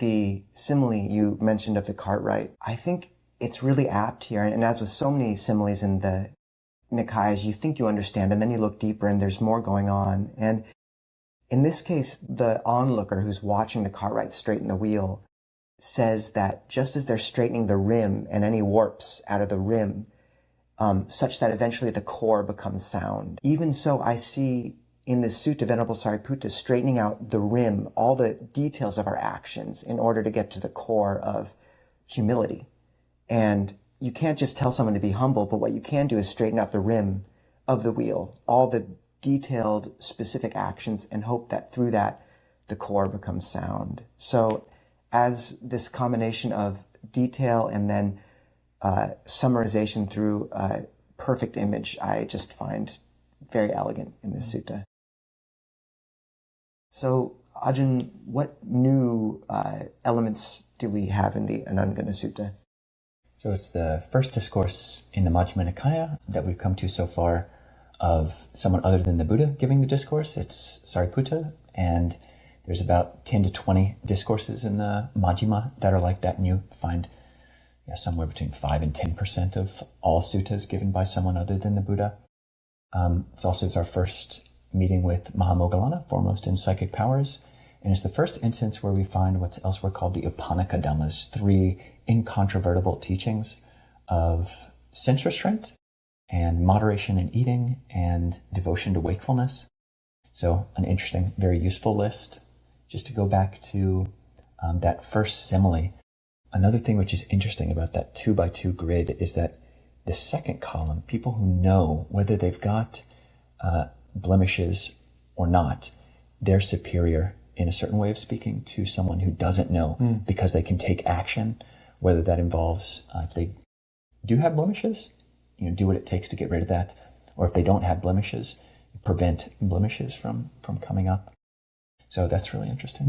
the simile you mentioned of the Cartwright, I think it's really apt here. And as with so many similes in the Nikayas, you think you understand, and then you look deeper and there's more going on. And in this case, the onlooker who's watching the Cartwright straighten the wheel says that just as they're straightening the rim and any warps out of the rim, such that eventually the core becomes sound. Even so, I see in this sutta, Venerable Sariputta straightening out the rim, all the details of our actions in order to get to the core of humility. And you can't just tell someone to be humble, but what you can do is straighten out the rim of the wheel, all the detailed, specific actions, and hope that through that, the core becomes sound. So as this combination of detail and then summarization through a perfect image, I just find very elegant in this sutta. So, Ajahn, what new elements do we have in the Anandana Sutta? So it's the first discourse in the Majjhima Nikaya that we've come to so far of someone other than the Buddha giving the discourse. It's Sariputta, and there's about 10 to 20 discourses in the Majjhima that are like that, and you find somewhere between 5 and 10% of all suttas given by someone other than the Buddha. It's our first meeting with Mahamoggallana, foremost in psychic powers, and it's the first instance where we find what's elsewhere called the Upanaka Dhammas, 3 incontrovertible teachings of sense restraint and moderation in eating and devotion to wakefulness. So an interesting, very useful list. Just to go back to that first simile, another thing which is interesting about that 2x2 grid is that the second column, people who know whether they've got blemishes or not, they're superior in a certain way of speaking to someone who doesn't know because they can take action, whether that involves if they do have blemishes, do what it takes to get rid of that, or if they don't have blemishes, prevent blemishes from coming up. So that's really interesting.